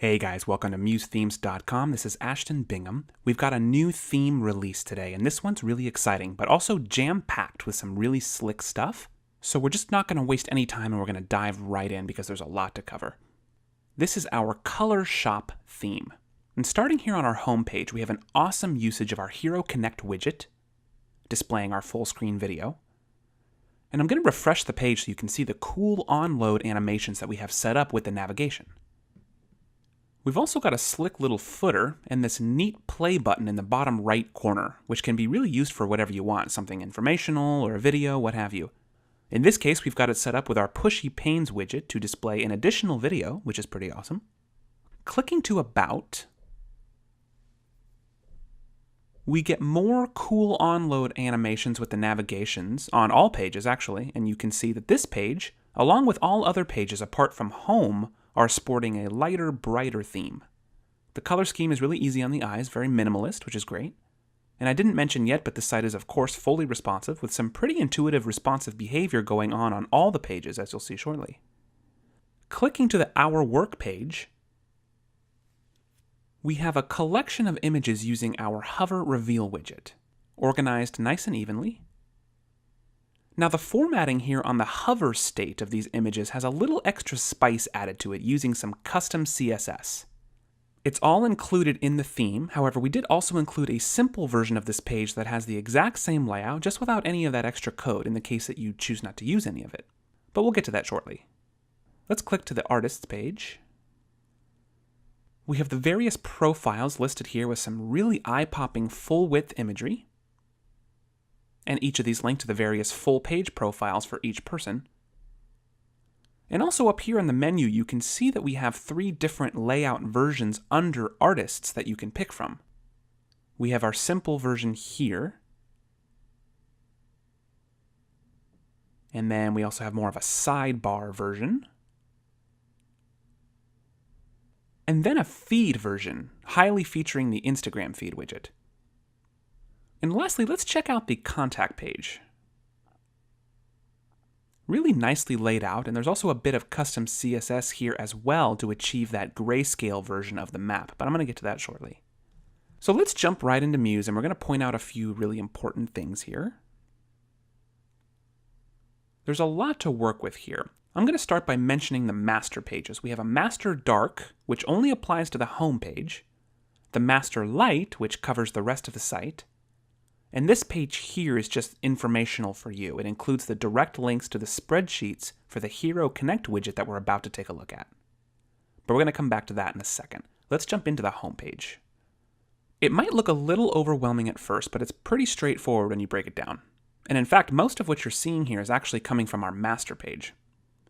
Hey guys, welcome to MuseThemes.com. This is Ashton Bingham. We've got a new theme release today, and this one's really exciting, but also jam-packed with some really slick stuff. So we're just not going to waste any time and we're going to dive right in because there's a lot to cover. This is our Color Shop theme. And starting here on our home page, we have an awesome usage of our Hero Connect widget, displaying our full screen video. And I'm going to refresh the page so you can see the cool on-load animations that we have set up with the navigation. We've also got a slick little footer and this neat play button in the bottom right corner, which can be really used for whatever you want, something informational or a video, what have you. In this case, we've got it set up with our Pushy Panes widget to display an additional video, which is pretty awesome. Clicking to About, we get more cool on-load animations with the navigations, on all pages actually, and you can see that this page, along with all other pages apart from Home, are sporting a lighter, brighter theme. The color scheme is really easy on the eyes, very minimalist, which is great. And I didn't mention yet, but the site is of course fully responsive, with some pretty intuitive responsive behavior going on all the pages, as you'll see shortly. Clicking to the Our Work page, we have a collection of images using our Hover Reveal widget, organized nice and evenly. Now the formatting here on the hover state of these images has a little extra spice added to it using some custom CSS. It's all included in the theme, however we did also include a simple version of this page that has the exact same layout, just without any of that extra code in the case that you choose not to use any of it. But we'll get to that shortly. Let's click to the Artists page. We have the various profiles listed here with some really eye-popping full-width imagery, and each of these link to the various full-page profiles for each person. And also up here in the menu, you can see that we have 3 different layout versions under Artists that you can pick from. We have our simple version here, and then we also have more of a sidebar version, and then a feed version, highly featuring the Instagram feed widget. And lastly, let's check out the contact page. Really nicely laid out, and there's also a bit of custom CSS here as well to achieve that grayscale version of the map, but I'm going to get to that shortly. So let's jump right into Muse, and we're going to point out a few really important things here. There's a lot to work with here. I'm going to start by mentioning the master pages. We have a master dark, which only applies to the home page, the master light, which covers the rest of the site, and this page here is just informational for you. It includes the direct links to the spreadsheets for the Hero Connect widget that we're about to take a look at. But we're going to come back to that in a second. Let's jump into the home page. It might look a little overwhelming at first, but it's pretty straightforward when you break it down. And in fact, most of what you're seeing here is actually coming from our master page.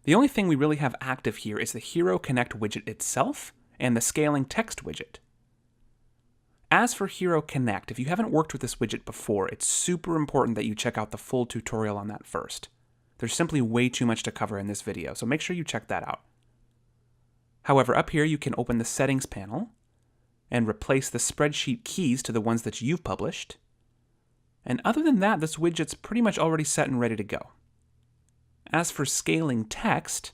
The only thing we really have active here is the Hero Connect widget itself and the scaling text widget. As for Hero Connect, if you haven't worked with this widget before, it's super important that you check out the full tutorial on that first. There's simply way too much to cover in this video, so make sure you check that out. However, up here you can open the Settings panel and replace the spreadsheet keys to the ones that you've published. And other than that, this widget's pretty much already set and ready to go. As for scaling text,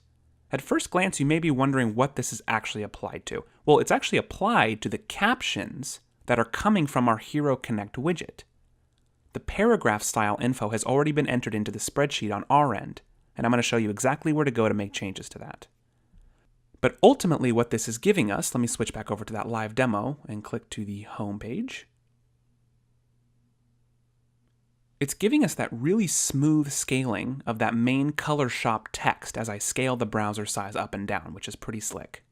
at first glance you may be wondering what this is actually applied to. Well, it's actually applied to the captions that are coming from our Hero Connect widget. The paragraph style info has already been entered into the spreadsheet on our end, and I'm going to show you exactly where to go to make changes to that. But ultimately what this is giving us, let me switch back over to that live demo and click to the home page. It's giving us that really smooth scaling of that main color shop text as I scale the browser size up and down, which is pretty slick.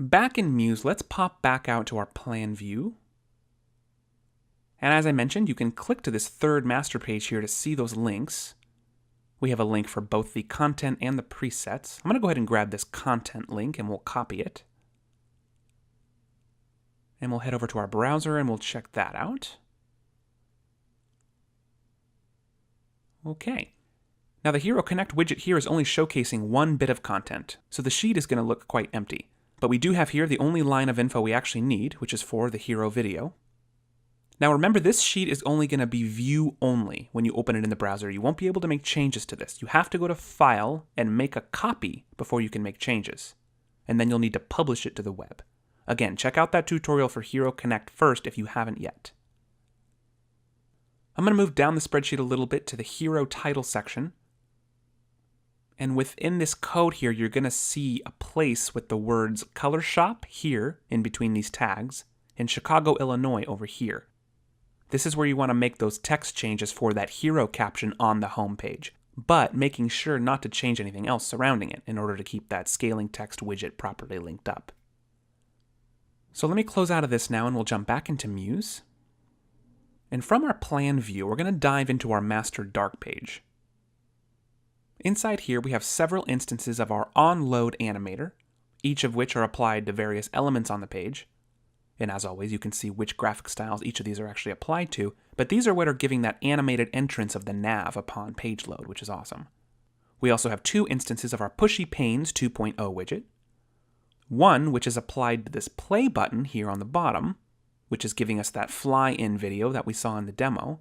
Back in Muse, let's pop back out to our plan view. And as I mentioned, you can click to this third master page here to see those links. We have a link for both the content and the presets. I'm going to go ahead and grab this content link and we'll copy it. And we'll head over to our browser and we'll check that out. Okay. Now the Hero Connect widget here is only showcasing one bit of content, so the sheet is going to look quite empty. But we do have here the only line of info we actually need, which is for the Hero video. Now remember, this sheet is only going to be view only when you open it in the browser. You won't be able to make changes to this. You have to go to File and make a copy before you can make changes. and then you'll need to publish it to the web. Again, check out that tutorial for Hero Connect first if you haven't yet. I'm going to move down the spreadsheet a little bit to the Hero Title section. And within this code here, you're going to see a place with the words Color Shop here in between these tags and Chicago, Illinois over here. This is where you want to make those text changes for that hero caption on the home page, but making sure not to change anything else surrounding it in order to keep that scaling text widget properly linked up. So let me close out of this now and we'll jump back into Muse. And from our plan view, we're going to dive into our master dark page. Inside here, we have several instances of our onLoad animator, each of which are applied to various elements on the page. And as always, you can see which graphic styles each of these are actually applied to, but these are what are giving that animated entrance of the nav upon page load, which is awesome. We also have two instances of our Pushy Panes 2.0 widget. One, which is applied to this play button here on the bottom, which is giving us that fly-in video that we saw in the demo.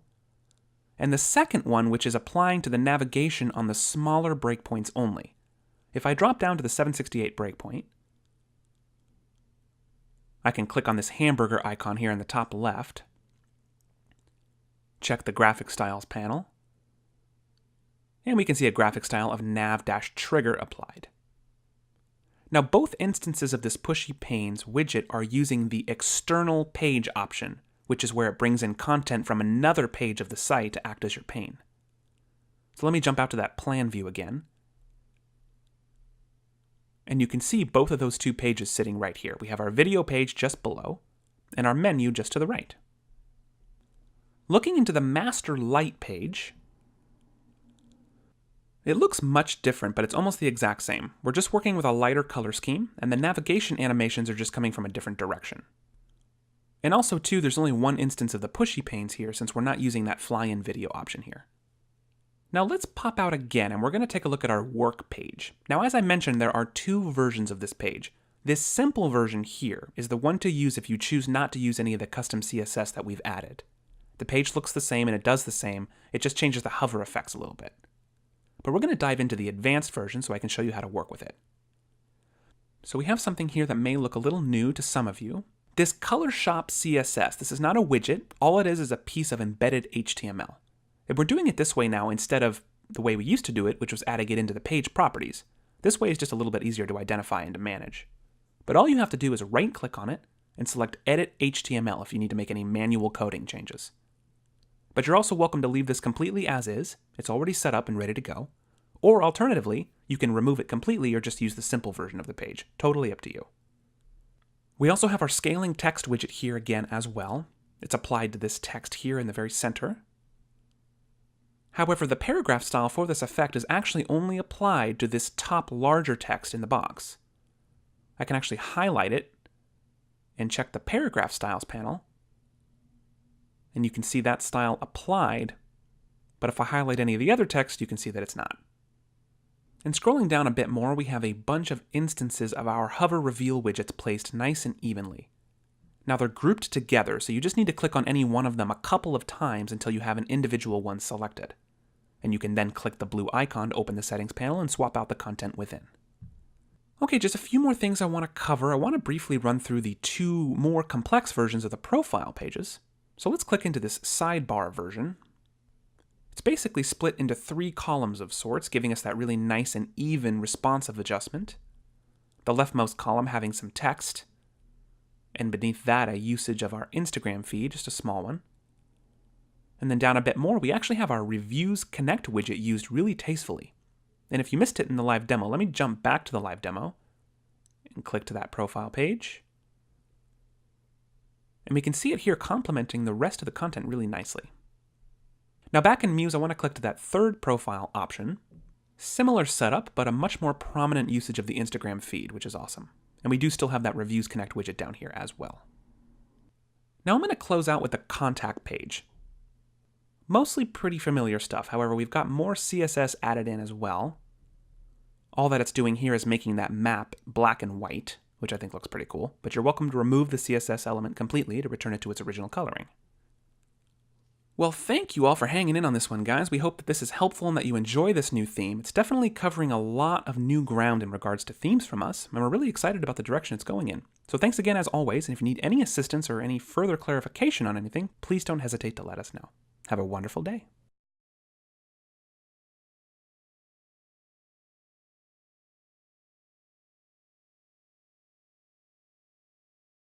And the second one, which is applying to the navigation on the smaller breakpoints only. If I drop down to the 768 breakpoint, I can click on this hamburger icon here in the top left, check the graphic styles panel, and we can see a graphic style of nav-trigger applied. Now both instances of this Pushy Panes widget are using the external page option, which is where it brings in content from another page of the site to act as your pane. So let me jump out to that plan view again. And you can see both of those two pages sitting right here. We have our video page just below, and our menu just to the right. Looking into the master light page, it looks much different, but it's almost the exact same. We're just working with a lighter color scheme, and the navigation animations are just coming from a different direction. And also, too, there's only one instance of the Pushy Panes here since we're not using that fly-in video option here. Now let's pop out again, and we're going to take a look at our work page. Now, as I mentioned, there are two versions of this page. This simple version here is the one to use if you choose not to use any of the custom CSS that we've added. The page looks the same and it does the same, it just changes the hover effects a little bit. But we're going to dive into the advanced version so I can show you how to work with it. So we have something here that may look a little new to some of you. This Color Shop CSS, this is not a widget, all it is a piece of embedded HTML. And we're doing it this way now instead of the way we used to do it, which was adding it into the page properties. This way is just a little bit easier to identify and to manage. But all you have to do is right-click on it and select Edit HTML if you need to make any manual coding changes. But you're also welcome to leave this completely as is. It's already set up and ready to go. Or alternatively, you can remove it completely or just use the simple version of the page. Totally up to you. We also have our scaling text widget here again as well. It's applied to this text here in the very center. However, the paragraph style for this effect is actually only applied to this top larger text in the box. I can actually highlight it and check the paragraph styles panel, and you can see that style applied, but if I highlight any of the other text, you can see that it's not. And scrolling down a bit more, we have a bunch of instances of our hover reveal widgets placed nice and evenly. Now they're grouped together, so you just need to click on any one of them a couple of times until you have an individual one selected. And you can then click the blue icon to open the settings panel and swap out the content within. Okay, just a few more things I want to cover. I want to briefly run through the two more complex versions of the profile pages. So let's click into this sidebar version. It's basically split into 3 columns of sorts, giving us that really nice and even responsive adjustment. The leftmost column having some text, and beneath that a usage of our Instagram feed, just a small one. And then down a bit more, we actually have our Reviews Connect widget used really tastefully. And if you missed it in the live demo, let me jump back to the live demo and click to that profile page. And we can see it here complementing the rest of the content really nicely. Now back in Muse, I want to click to that third profile option. Similar setup, but a much more prominent usage of the Instagram feed, which is awesome. And we do still have that Reviews Connect widget down here as well. Now I'm going to close out with the contact page. Mostly pretty familiar stuff, however we've got more CSS added in as well. All that it's doing here is making that map black and white, which I think looks pretty cool, but you're welcome to remove the CSS element completely to return it to its original coloring. Well, thank you all for hanging in on this one, guys. We hope that this is helpful and that you enjoy this new theme. It's definitely covering a lot of new ground in regards to themes from us, and we're really excited about the direction it's going in. So thanks again as always, and if you need any assistance or any further clarification on anything, please don't hesitate to let us know. Have a wonderful day.